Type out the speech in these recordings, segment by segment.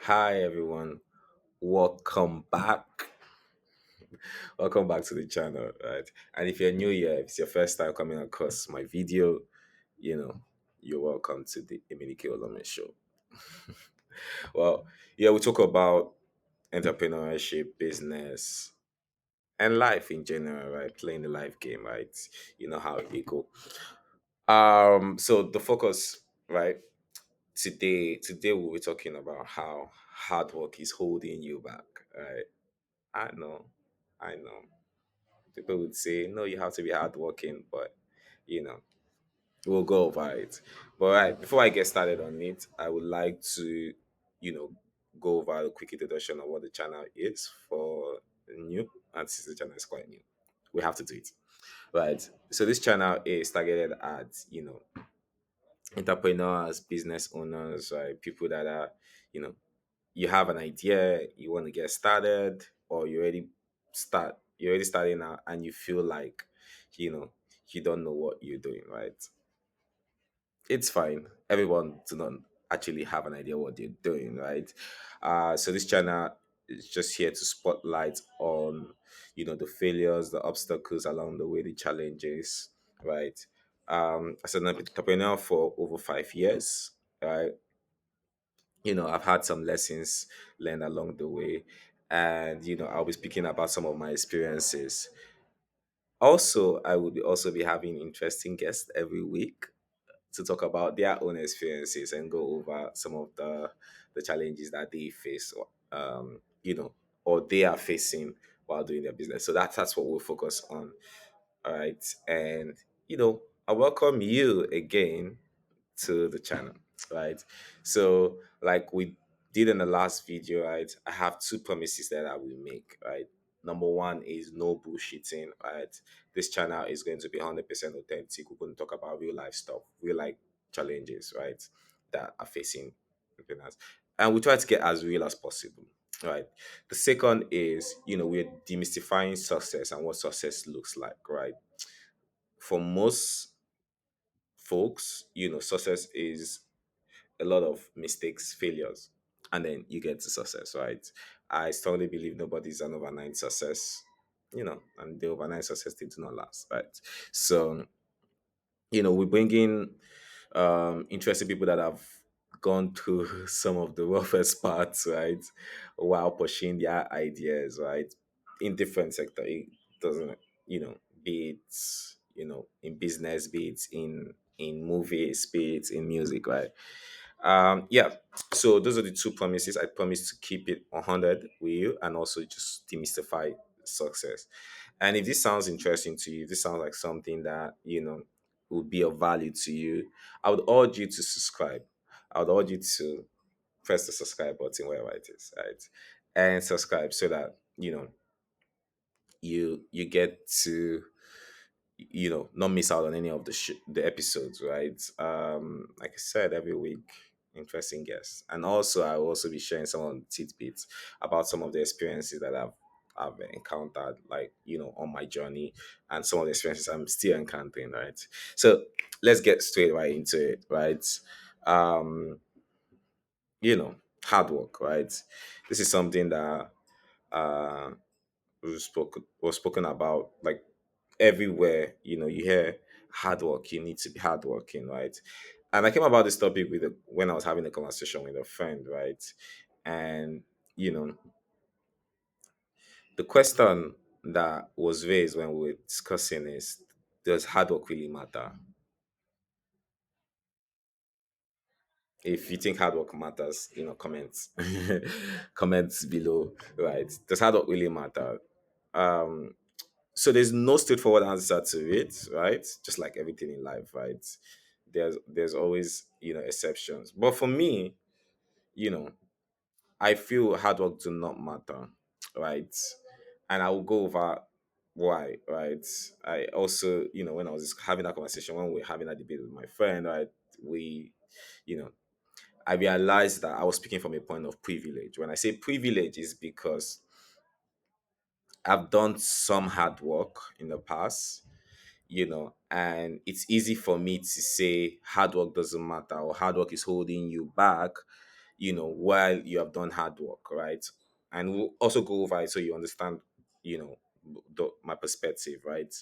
Hi everyone, welcome back. Welcome back to the channel, right? And if you're new here, if it's your first time coming across my video, you know, you're welcome to the Eminike Olome show. Well, yeah, we talk about entrepreneurship, business, and life in general, right? Playing the life game, right? You know how it go. So the focus, right? Today we'll be talking about how hard work is holding you back, right? I know, I know. People would say, no, you have to be hardworking, but you know, we'll go over it. But right, before I get started on it, I would like to, you know, go over a quick introduction of what the channel is for new, and since the channel is quite new, we have to do it. Right. So this channel is targeted at, entrepreneurs, business owners, right? People that are, you know, you have an idea, you want to get started, or you're already starting out and you feel like, you know, you don't know what you're doing, right? It's fine. Everyone do not actually have an idea what they're doing, right? So this channel is just here to spotlight on, the failures, the obstacles along the way, the challenges, right? As an entrepreneur for over 5 years, right? I've had some lessons learned along the way, and I'll be speaking about some of my experiences. Also, I would also be having interesting guests every week to talk about their own experiences and go over some of the challenges that they face, or they are facing while doing their business. So that's what we'll focus on. All right, and I welcome you again to the channel, right? So, like we did in the last video, right? I have two promises that I will make, right? Number one is no bullshitting, right? This channel is going to be 100% authentic. We're going to talk about real life stuff, real life challenges, right? That are facing entrepreneurs. And we try to get as real as possible, right? The second is, we're demystifying success and what success looks like, right? For most folks, success is a lot of mistakes, failures, and then you get to success, right? I strongly believe nobody's an overnight success, and the overnight success they do not last, right? So, we bring in interesting people that have gone through some of the roughest parts, right, while pushing their ideas, right, in different sector. It doesn't, be it, in business, be it in movies, be it in music, right? Yeah. So those are the two promises. I promise to keep it 100 with you and also just demystify success. And if this sounds interesting to you, if this sounds like something that, would be of value to you, I would urge you to subscribe. I would urge you to press the subscribe button wherever it is, right? And subscribe so that, you get to not miss out on any of the episodes, right? Like I said, every week, interesting guests, and also I will also be sharing some of the tidbits about some of the experiences that I've encountered, like on my journey, and some of the experiences I'm still encountering, right? So let's get straight right into it, right? um Hard work, right? This is something that uh was spoken about, like everywhere. You hear hard work, you need to be hardworking, right? And I came about this topic when I was having a conversation with a friend, right? And you know the question that was raised when we were discussing is, does hard work really matter? If you think hard work matters, comments comments below, right? Does hard work really matter? um So there's no straightforward answer to it, right? Just like everything in life, right? There's always, exceptions. But for me, you know, I feel hard work do not matter, right? And I will go over why, right? I also, when I was having that conversation, when we were having a debate with my friend, right? We, you know, I realized that I was speaking from a point of privilege. When I say privilege, is because I've done some hard work in the past, and it's easy for me to say hard work doesn't matter or hard work is holding you back, while you have done hard work, right? And we'll also go over it so you understand, you know, my perspective, right?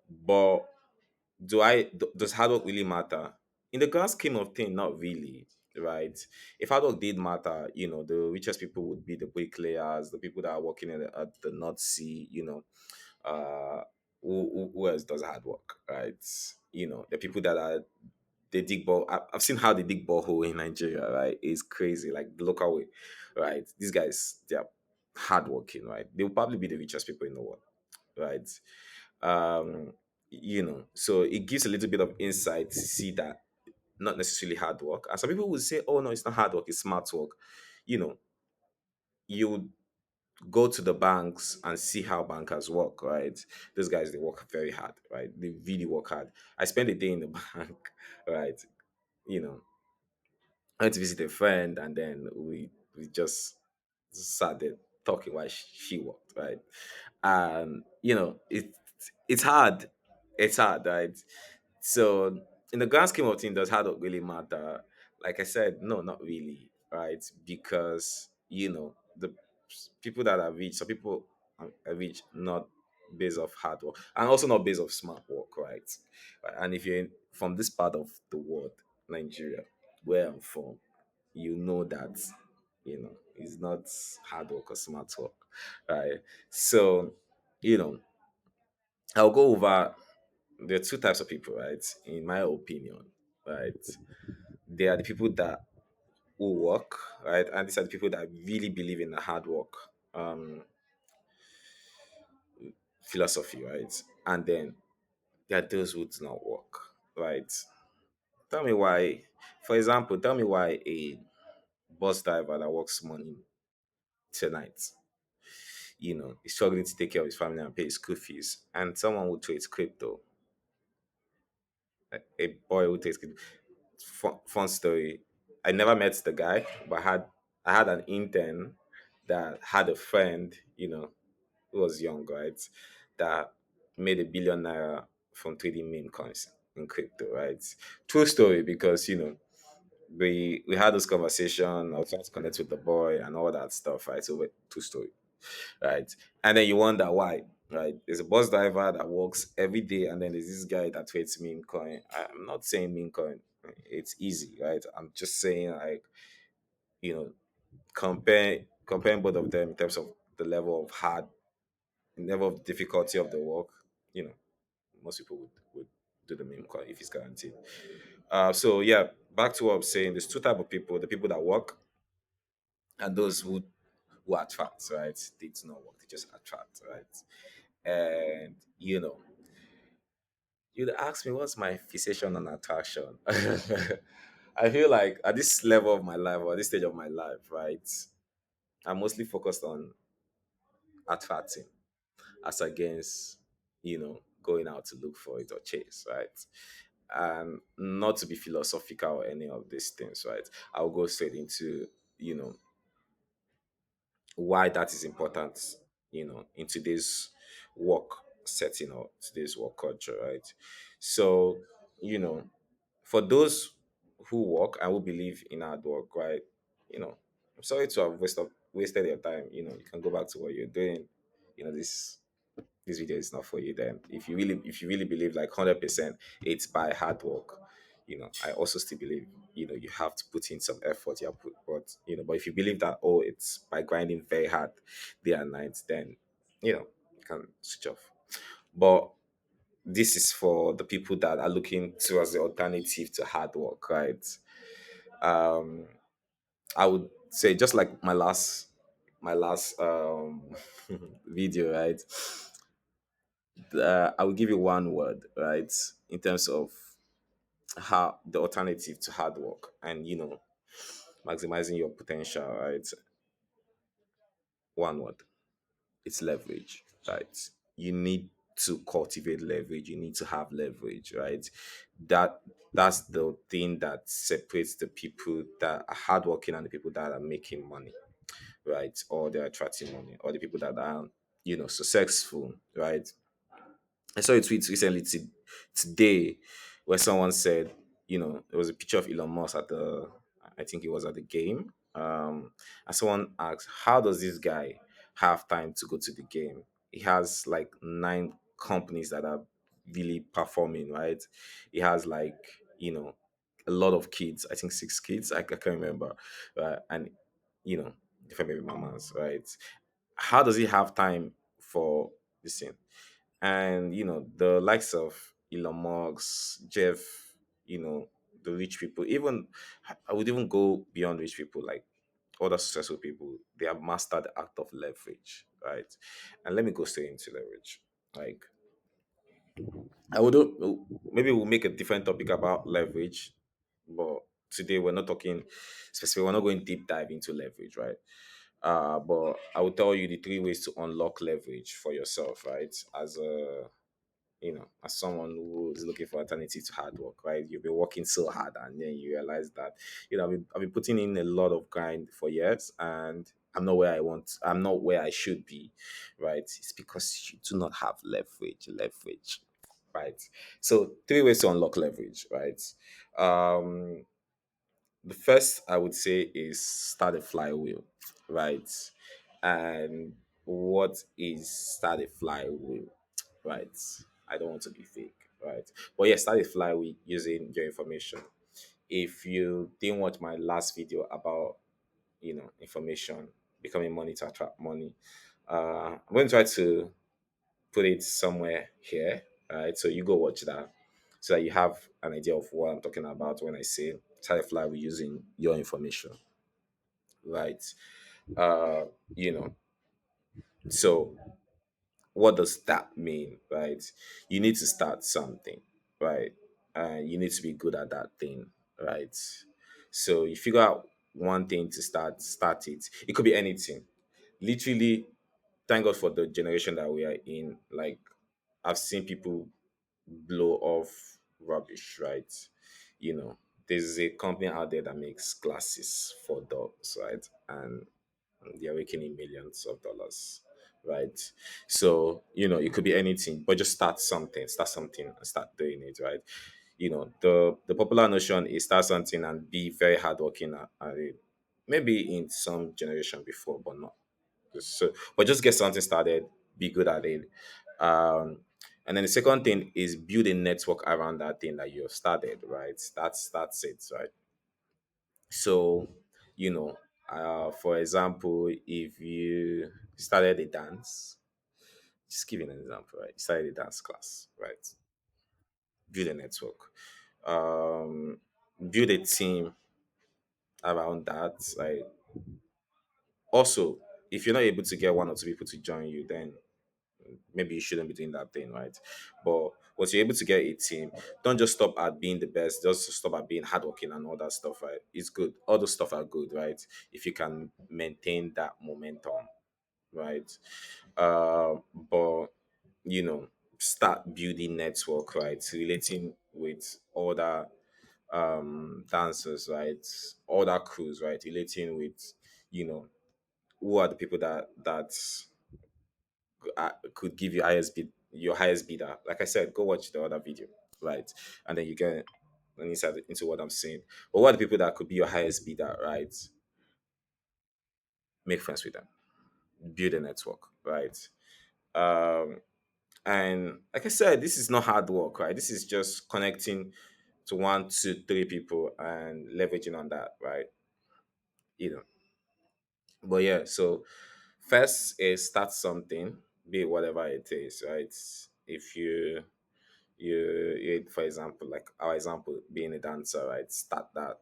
But does hard work really matter? In the grand scheme of things, not really, right? If hard work did matter, the richest people would be the bricklayers, the people that are working at the North Sea, uh, who else does hard work, right? The people that are they dig ball. I've seen how they dig borehole in Nigeria, right? It's crazy, like the local way, right? These guys, they are hardworking, right? They'll probably be the richest people in the world, right? Um, so it gives a little bit of insight to see that not necessarily hard work. And some people will say, "Oh no, it's not hard work; it's smart work." You know, you go to the banks and see how bankers work, right? Those guys, they work very hard, right? They really work hard. I spent a day in the bank, right? You know, I went to visit a friend, and then we just sat there talking while she worked, right? And it's hard. It's hard, right? So in the grand scheme of things, does hard work really matter? Like I said, no, not really, right? Because the people that are rich, some people are rich not based off hard work, and also not based off smart work, right? And if you're from this part of the world, Nigeria, where I'm from, you know that it's not hard work or smart work, right? So you know I'll go over. There are two types of people, right? In my opinion, right? There are the people that will work, right? And these are the people that really believe in the hard work philosophy, right? And then there are those who do not work, right? Tell me why. For example, tell me why a bus driver that works morning to night, is struggling to take care of his family and pay his school fees, and someone who trades crypto, a boy who trades crypto. Fun story. I never met the guy, but I had an intern that had a friend, who was young, right, that made $1 billion from trading meme coins in crypto, right? True story, because we had this conversation. I was trying to connect with the boy and all that stuff, right? So true story, right? And then you wonder why, right? There's a bus driver that works every day, and then there's this guy that trades meme coin. I'm not saying meme coin, it's easy, right? I'm just saying, like, you know, comparing both of them in terms of the level of difficulty of the work. You know, most people would do the meme coin if it's guaranteed. So yeah, back to what I'm saying. There's two type of people: the people that work and those who attract, right? They do not work; they just attract, right? And you'd ask me what's my fixation on attraction. I feel like at this level of my life, or at this stage of my life, right, I'm mostly focused on attracting as against going out to look for it or chase, right? And not to be philosophical or any of these things, right? I'll go straight into you know why that is important, in today's work setting or today's work culture, right? So, you know, for those who work and who believe in hard work, right? I'm sorry to have wasted your time. You can go back to what you're doing. This video is not for you. Then if you really believe like 100% it's by hard work, I also still believe you have to put in some effort. You have put but if you believe that, oh, it's by grinding very hard day and night, then you can switch off. But this is for the people that are looking to as the alternative to hard work, right? um I would say, just like my last video, right? I will give you one word, right, in terms of how the alternative to hard work and maximizing your potential, right? One word: it's leverage, right? You need to cultivate leverage. You need to have leverage, right? That's the thing that separates the people that are hardworking and the people that are making money, right? Or they're attracting money, or the people that are successful, right? I saw a tweet recently today where someone said, there was a picture of Elon Musk I think it was at the game. And someone asks, how does this guy have time to go to the game? He has like nine companies that are really performing, right? He has like, you know, a lot of kids. I think six kids. I can't remember. And you know, different baby mamas, right? How does he have time for this thing? And the likes of Elon Musk, Jeff, the rich people, even I would even go beyond rich people, like other successful people. They have mastered the act of leverage, right? And let me go straight into leverage. Like I would maybe we'll make a different topic about leverage, but today we're not talking specific. We're not going deep dive into leverage, right? But I will tell you the three ways to unlock leverage for yourself, right? As someone who is looking for alternative to hard work, right? You've been working so hard and then you realize that, I've been putting in a lot of grind for years and I'm not where I should be, right? It's because you do not have leverage, right? So three ways to unlock leverage, right? Um, the first I would say is start a flywheel, right? And what is start a flywheel, right? I don't want to be fake, right? But yeah, start a flywheel using your information. If you didn't watch my last video about information, becoming money to attract money, I'm going to try to put it somewhere here, right? So you go watch that so that you have an idea of what I'm talking about when I say start a flywheel using your information, right? Uh, you know, so what does that mean, right? You need to start something, right? And you need to be good at that thing, right? So you figure out one thing to start it. It could be anything. Literally, thank God for the generation that we are in. Like, I've seen people blow off rubbish, right? You know, there's a company out there that makes glasses for dogs, right? And they're making in millions of dollars, right? So, it could be anything, but just start something and start doing it, right? The popular notion is start something and be very hardworking at it. Maybe in some generation before, but not. But just get something started, be good at it. Um, and then the second thing is build a network around that thing that you have started, right? That's it, right? So, you know, for example, if you started a dance, just giving an example, right? You started a dance class, right? Build a network, um, build a team around that. Like, also, if you're not able to get one or two people to join you, then maybe you shouldn't be doing that thing, right? But once you're able to get a team, don't just stop at being the best, just stop at being hardworking and all that stuff, right? It's good. All those stuff are good, right? If you can maintain that momentum, right? But you know, start building network, right? Relating with other dancers, right? Other crews, right? Relating with, you know, who are the people that could give you your highest bidder. Like I said, go watch the other video, right? And then you get an insight into what I'm saying. But what are the people that could be your highest bidder, right? Make friends with them, build a network, right? Um, and like I said, this is not hard work, right? This is just connecting to one, two, three people and leveraging on that, right? You know. But yeah, so first is start something, be it whatever it is, right? If you for example, like our example being a dancer, right? Start that,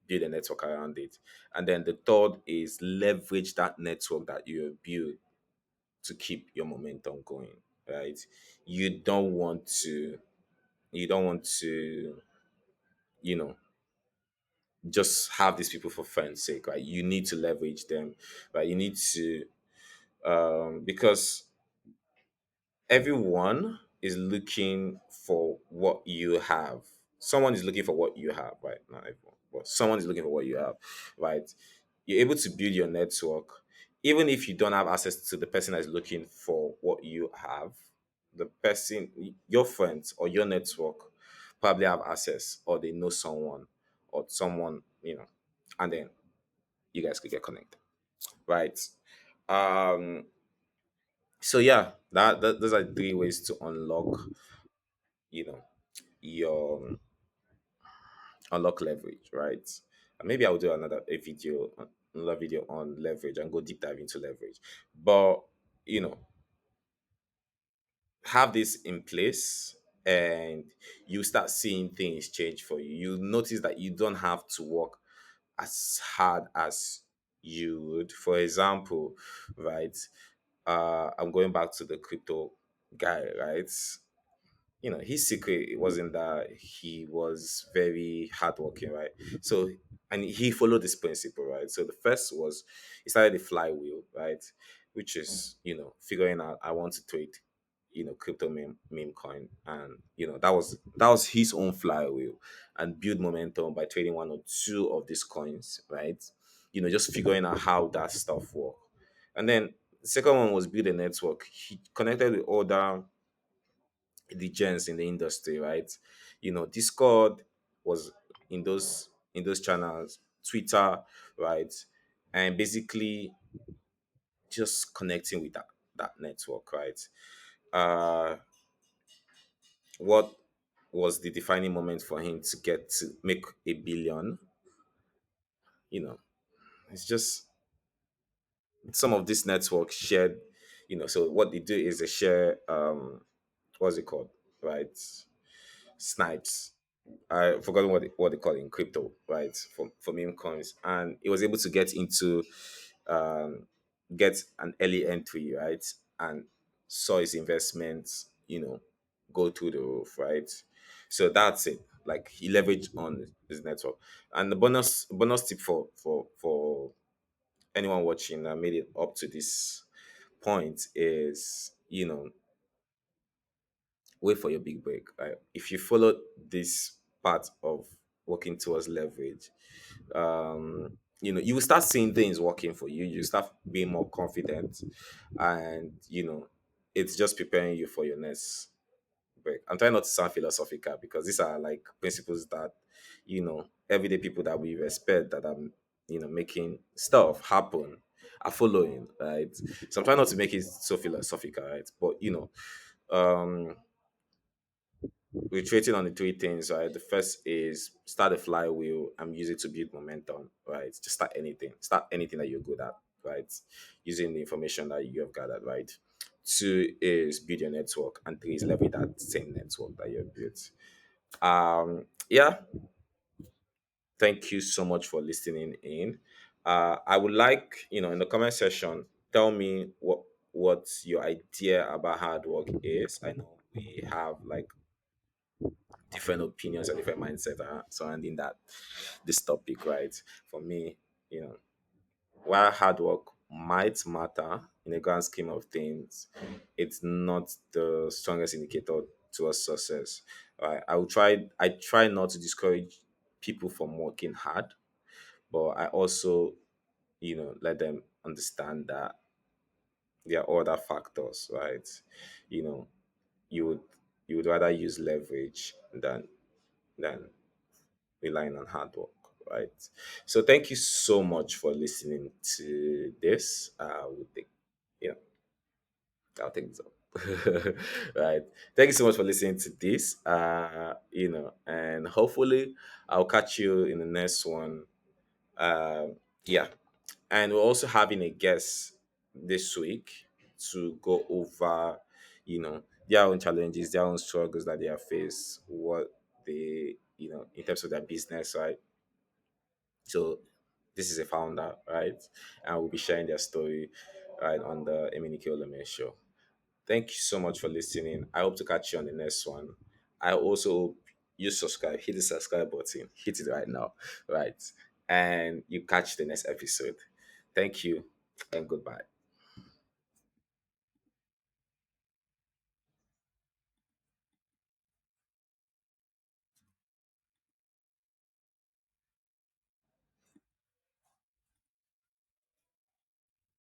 build a network around it. And then the third is leverage that network that you have built to keep your momentum going, right? You don't want to you don't want to you know just have these people for friends sake, right? You need to leverage them, right? You need to because everyone is looking for what you have. Someone is looking for what you have, right? Not everyone, but someone is looking for what you have, right? You're able to build your network, even if you don't have access to the person that is looking for what you have. The person, your friends or your network, probably have access, or they know someone, or someone, and then you guys could get connected, right? Um, so yeah, that those are three ways to unlock, you know, your unlock leverage, right? And maybe I'll do another video on leverage and go deep dive into leverage. But you know, have this in place and you start seeing things change for you. You notice that you don't have to work as hard as you would. For example, right? I'm going back to the crypto guy, right? You know, his secret wasn't that he was very hardworking, right? So, and he followed this principle, right? So the first was he started the flywheel, right? Which is, figuring out I want to trade, crypto meme coin, and that was his own flywheel, and build momentum by trading one or two of these coins, right? Just figuring out how that stuff work. And then the second one was build a network. He connected with other the gens in the industry, right? Discord was in those channels, Twitter, right? And basically just connecting with that network, right? Uh what was the defining moment for him to get to make 1 billion? You know, it's just some of this network shared, so what they do is they share what's it called? Right? Snipes. I forgot what they call it in crypto, right? For meme coins, and he was able to um, get an early entry, right? And saw his investments, go through the roof, right? So that's it. Like he leveraged on his network. And the bonus tip for anyone watching that made it up to this point is, wait for your big break. Right? If you follow this part of working towards leverage, you will start seeing things working for you. You start being more confident, and it's just preparing you for your next break. I'm trying not to sound philosophical because these are like principles that everyday people that we respect that are making stuff happen are following, right? So I'm trying not to make it so philosophical, right? But reiterating on the three things, right? The first is start a flywheel and use it to build momentum, right? Just start anything that you're good at, right? Using the information that you have gathered, right? Two is build your network, and three is leverage that same network that you have built. Yeah, thank you so much for listening in. I would like, in the comment section, tell me what your idea about hard work is. I know we have like different opinions and different mindset surrounding this topic, right? For me, you know, while hard work might matter in the grand scheme of things, it's not the strongest indicator towards success. Right? I try not to discourage people from working hard, but I also, let them understand that there are other factors, right? You know, you would you would rather use leverage than relying on hard work, right? So thank you so much for listening to this. We'll take, you know, I'll take this up. Right. Thank you so much for listening to this. And hopefully I'll catch you in the next one. Yeah. And we're also having a guest this week to go over, their own challenges, their own struggles that they have faced, what they, in terms of their business, right? So this is a founder, right? And we'll be sharing their story, right, on the Eminike Oleme show. Thank you so much for listening. I hope to catch you on the next one. I also hope you subscribe, hit the subscribe button, hit it right now, right? And you catch the next episode. Thank you and goodbye.